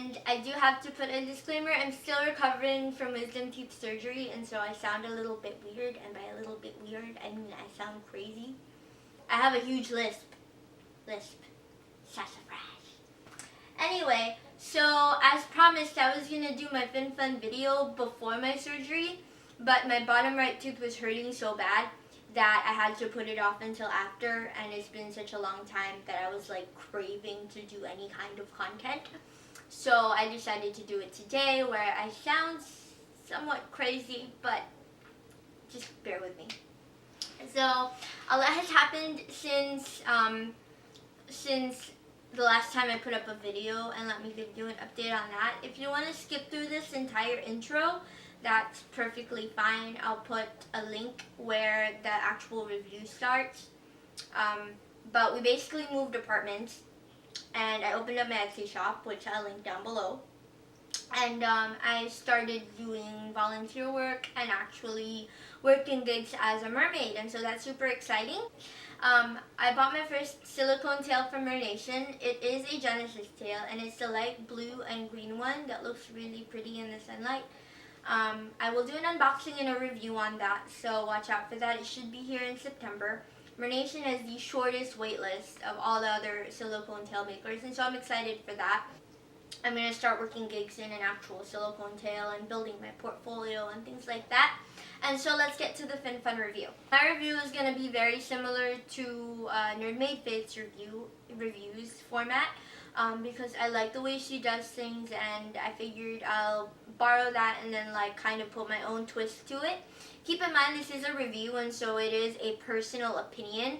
And I do have to put a disclaimer, I'm still recovering from wisdom teeth surgery, and so I sound a little bit weird, and by a little bit weird, I mean I sound crazy. I have a huge lisp. Sassafras. Anyway, so as promised, I was gonna do my FinFun video before my surgery, but my bottom right tooth was hurting so bad that I had to put it off until after, and it's been such a long time that I was like craving to do any kind of content. So I decided to do it today, where I sound somewhat crazy, but just bear with me. So a lot has happened since the last time I put up a video, and let me give you an update on that. If you want to skip through this entire intro, that's perfectly fine. I'll put a link where the actual review starts. But we basically moved apartments, and I opened up my Etsy shop, which I'll link down below. And I started doing volunteer work and actually working gigs as a mermaid, and so that's super exciting. I bought my first silicone tail from Mermaid. It is a Genesis tail, and it's the light blue and green one that looks really pretty in the sunlight. I will do an unboxing and a review on that, so watch out for that. It should be here in September. Mermaid has the shortest wait list of all the other silicone tail makers, and so I'm excited for that. I'm going to start working gigs in an actual silicone tail and building my portfolio and things like that. And so let's get to the FinFun review. My review is going to be very similar to Mermaid Faith's reviews format, because I like the way she does things, and I figured I'll borrow that and then like kind of put my own twist to it. Keep in mind this is a review, and so it is a personal opinion.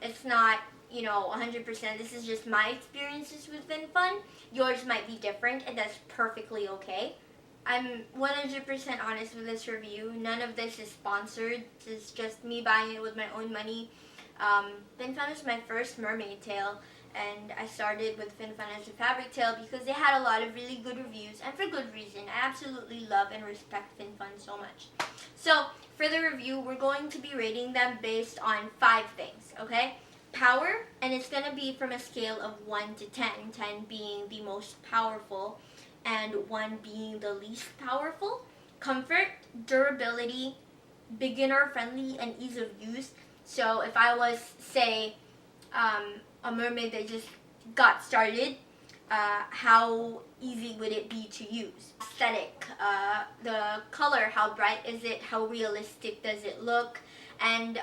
It's not, 100%. This is just my experiences with FinFun. Yours might be different, and that's perfectly okay. I'm 100% honest with this review. None of this is sponsored. This is just me buying it with my own money. FinFun is my first mermaid tail, and I started with FinFun as a fabric tail because they had a lot of really good reviews, and for good reason. I absolutely love and respect FinFun so much. So for the review, we're going to be rating them based on 5 things, okay? Power, and it's going to be from a scale of 1 to 10, 10 being the most powerful and 1 being the least powerful. Comfort, durability, beginner friendly, and ease of use. So if I was, say, a mermaid that just got started, how easy would it be to use? Aesthetic, the color, how bright is it, how realistic does it look? And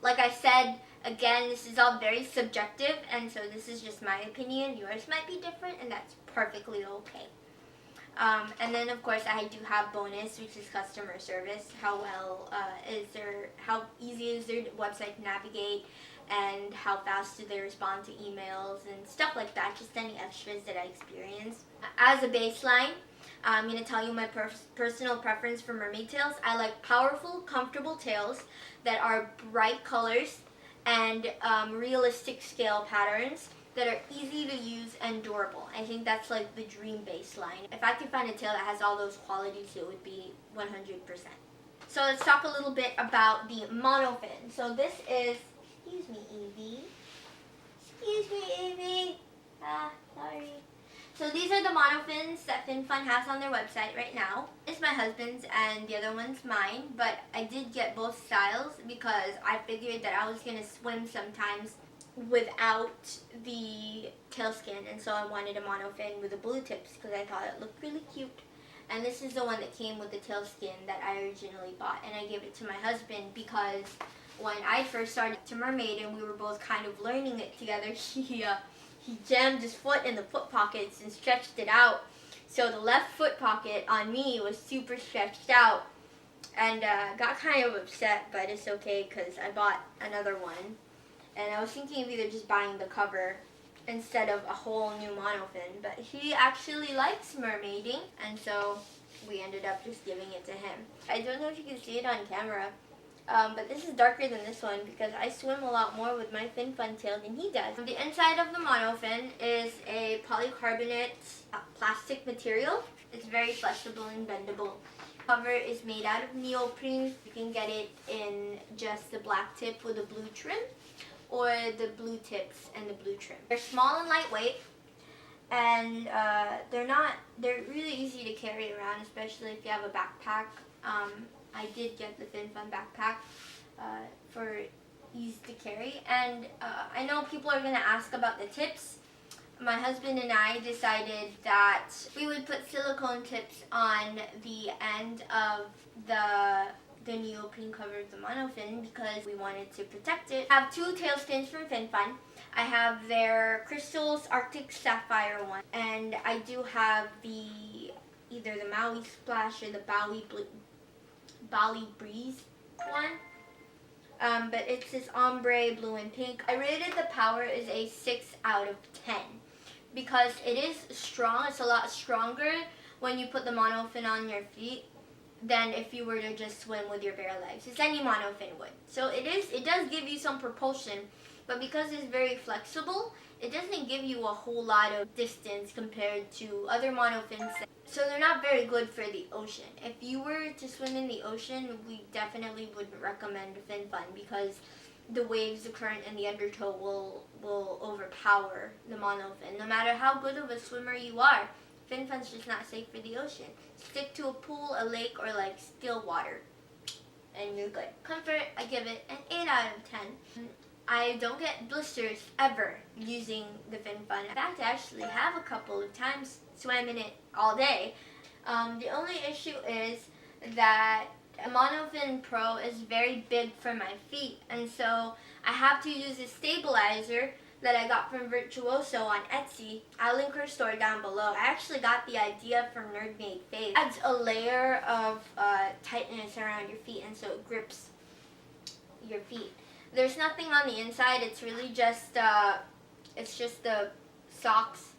like I said, again, this is all very subjective, and so this is just my opinion. Yours might be different, and that's perfectly okay. And then of course I do have bonus, which is customer service. How easy is their website to navigate, and how fast do they respond to emails and stuff like that, just any extras that I experience. As a baseline, I'm going to tell you my personal preference for mermaid tails. I like powerful, comfortable tails that are bright colors and realistic scale patterns that are easy to use and durable. I think that's like the dream baseline. If I could find a tail that has all those qualities, it would be 100%. So let's talk a little bit about the monofin. So this is, excuse me, Evie. Excuse me, Evie. Sorry. So these are the monofins that FinFun has on their website right now. It's my husband's and the other one's mine, but I did get both styles because I figured that I was going to swim sometimes without the tailskin, and so I wanted a monofin with the blue tips because I thought it looked really cute. And this is the one that came with the tailskin that I originally bought, and I gave it to my husband because when I first started to mermaid and we were both kind of learning it together, he jammed his foot in the foot pockets and stretched it out. So the left foot pocket on me was super stretched out, and got kind of upset, but it's okay because I bought another one. And I was thinking of either just buying the cover instead of a whole new monofin, but he actually likes mermaiding, and so we ended up just giving it to him. I don't know if you can see it on camera, but this is darker than this one because I swim a lot more with my FinFun tail than he does. The inside of the monofin is a polycarbonate plastic material. It's very flexible and bendable. The cover is made out of neoprene. You can get it in just the black tip with a blue trim, or the blue tips and the blue trim. They're small and lightweight, and they're really easy to carry around, especially if you have a backpack. I did get the FinFun backpack for ease to carry, and I know people are going to ask about the tips. My husband and I decided that we would put silicone tips on the end of the neoprene cover of the monofin because we wanted to protect it. I have two tailskins from FinFun. I have their Crystals Arctic Sapphire one, and I do have either the Maui Splash or the Bali Breeze one. But it's this ombre blue and pink. I rated the power as a 6 out of 10 because it is strong. It's a lot stronger when you put the monofin on your feet than if you were to just swim with your bare legs, as any monofin would. So it does give you some propulsion, but because it's very flexible, it doesn't give you a whole lot of distance compared to other monofins. So they're not very good for the ocean. If you were to swim in the ocean, we definitely wouldn't recommend FinFun because the waves, the current, and the undertow will overpower the monofin. No matter how good of a swimmer you are, FinFun's just not safe for the ocean. Stick to a pool, a lake, or like still water, and you're good. Comfort, I give it an 8 out of 10. I don't get blisters ever using the FinFun. In fact, I actually have a couple of times swam in it all day. The only issue is that a Monofin Pro is very big for my feet, and so I have to use a stabilizer that I got from Xoxo on Etsy. I'll link her store down below. I actually got the idea from Mermaid Siryna. It adds a layer of tightness around your feet, and so it grips your feet. There's nothing on the inside. It's really just the socks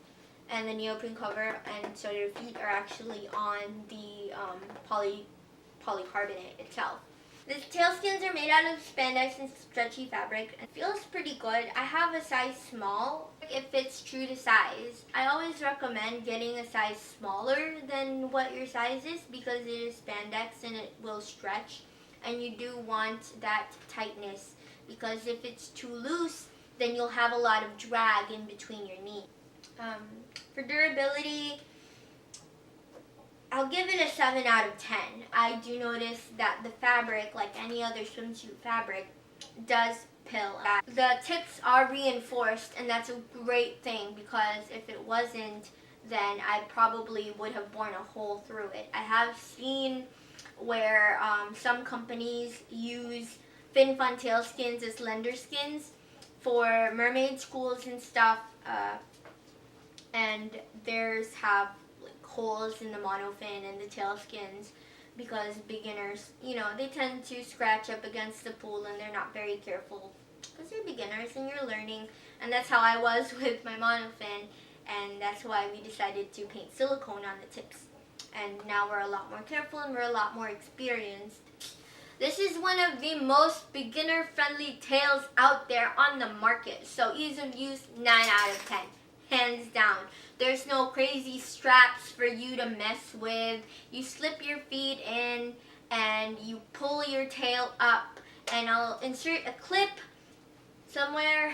and the neoprene cover, and so your feet are actually on the polycarbonate itself. The tailskins are made out of spandex and stretchy fabric. It feels pretty good. I have a size small. It fits true to size. I always recommend getting a size smaller than what your size is because it is spandex and it will stretch, and you do want that tightness because if it's too loose, then you'll have a lot of drag in between your knees. For durability, I'll give it a 7 out of 10. I do notice that the fabric, like any other swimsuit fabric, does pill. The tips are reinforced, and that's a great thing because if it wasn't, then I probably would have worn a hole through it. I have seen where some companies use FinFun tailskins as lender skins for mermaid schools and stuff, and theirs have holes in the monofin and the tailskins because beginners, they tend to scratch up against the pool and they're not very careful because they're beginners and you're learning, and that's how I was with my monofin, and that's why we decided to paint silicone on the tips, and now we're a lot more careful and we're a lot more experienced. This is one of the most beginner-friendly tails out there on the market, so ease of use, 9 out of 10. Hands down. There's no crazy straps for you to mess with. You slip your feet in and you pull your tail up, and I'll insert a clip somewhere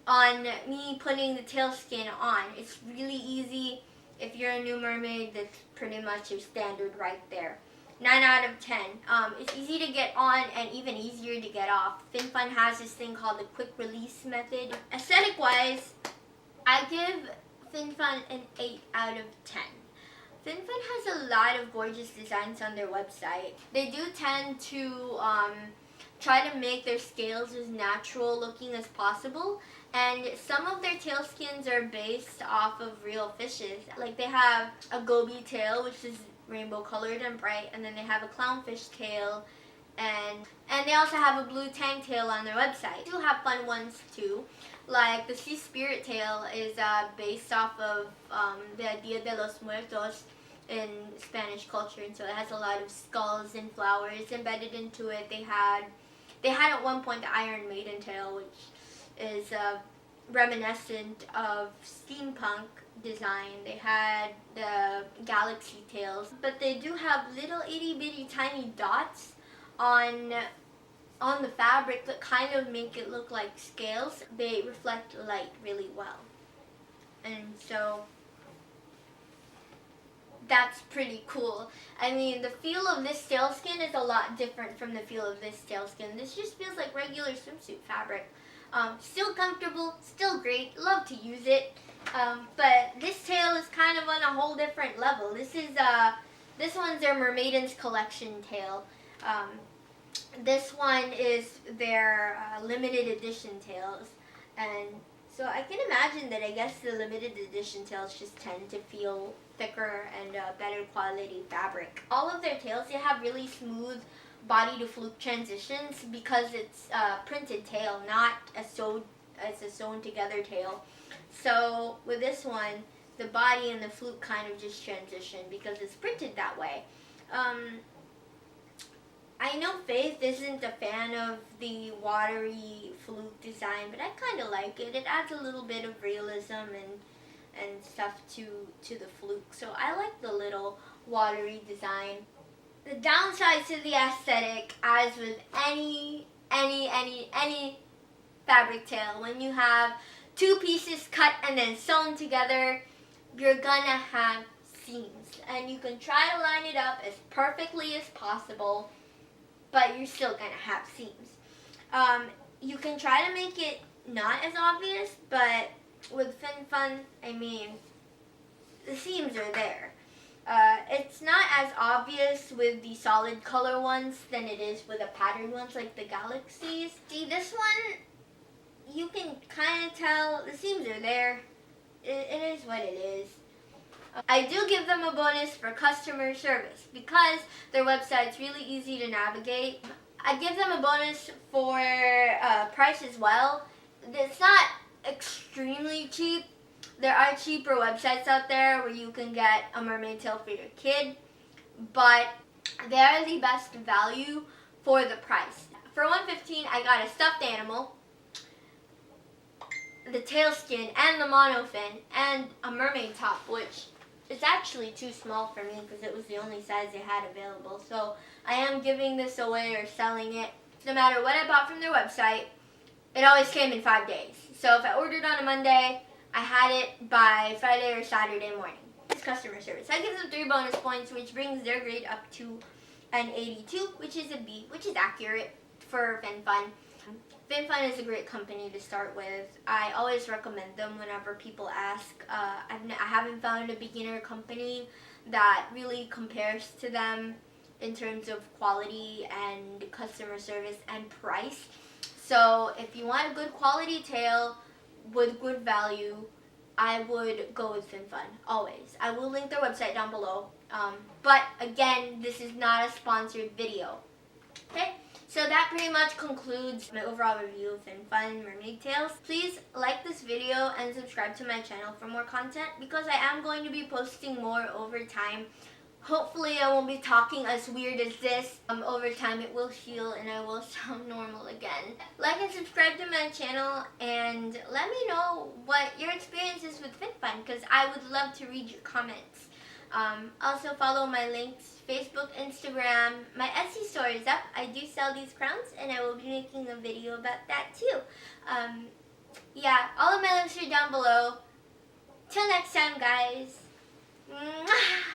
on me putting the tailskin on. It's really easy. If you're a new mermaid, that's pretty much your standard right there. 9 out of 10. It's easy to get on and even easier to get off. FinFun has this thing called the quick release method. Aesthetic wise, I give FinFun an 8 out of 10. FinFun has a lot of gorgeous designs on their website. They do tend to try to make their scales as natural looking as possible, and some of their tailskins are based off of real fishes. Like they have a goby tail, which is rainbow colored and bright, and then they have a clownfish tail, and they also have a blue tang tail on their website. They do have fun ones too, like the sea spirit tail is based off of the Dia de los Muertos in Spanish culture, and so it has a lot of skulls and flowers embedded into it. They had at one point the Iron Maiden tail, which is reminiscent of steampunk design. They had the galaxy tails, but they do have little itty bitty tiny dots on on the fabric that kind of make it look like scales. They reflect light really well. And so that's pretty cool. I mean, the feel of this tailskin is a lot different from the feel of this tailskin. This just feels like regular swimsuit fabric. Still comfortable, still great, love to use it. But this tail is kind of on a whole different level. This one's their Mermaid's collection tail. This one is their limited edition tails. And so I can imagine that I guess the limited edition tails just tend to feel thicker and better quality fabric. All of their tails, they have really smooth body to fluke transitions because it's a printed tail, not a sewn together tail. So with this one, the body and the fluke kind of just transition because it's printed that way. I know Faith isn't a fan of the watery fluke design, but I kind of like it. It adds a little bit of realism and stuff to the fluke. So I like the little watery design. The downside to the aesthetic, as with any fabric tail, when you have two pieces cut and then sewn together, you're gonna have seams. And you can try to line it up as perfectly as possible, but you're still gonna have seams. You can try to make it not as obvious, but with FinFun, I mean, the seams are there. It's not as obvious with the solid color ones than it is with the patterned ones like the galaxies. See, this one, you can kind of tell the seams are there. It is what it is. I do give them a bonus for customer service because their website's really easy to navigate. I give them a bonus for price as well. It's not extremely cheap. There are cheaper websites out there where you can get a mermaid tail for your kid, but they are the best value for the price. For $115, I got a stuffed animal, the tailskin, and the monofin, and a mermaid top, which is actually too small for me because it was the only size they had available. So I am giving this away or selling it. No matter what I bought from their website, it always came in 5 days. So if I ordered on a Monday, I had it by Friday or Saturday morning. It's customer service. I give them 3 bonus points, which brings their grade up to an 82, which is a B, which is accurate for FinFun. FinFun is a great company to start with. I always recommend them whenever people ask. I haven't found a beginner company that really compares to them in terms of quality and customer service and price. So if you want a good quality tail with good value, I would go with FinFun, always. I will link their website down below. But again, this is not a sponsored video. Okay? So that pretty much concludes my overall review of FinFun Mermaid Tails. Please like this video and subscribe to my channel for more content because I am going to be posting more over time. Hopefully I won't be talking as weird as this. Over time it will heal and I will sound normal again. Like and subscribe to my channel and let me know what your experience is with FinFun because I would love to read your comments. Also follow my links, Facebook, Instagram. My Etsy store is up. I do sell these crowns and I will be making a video about that too. Yeah, all of my links are down below. Till next time, guys. Mwah!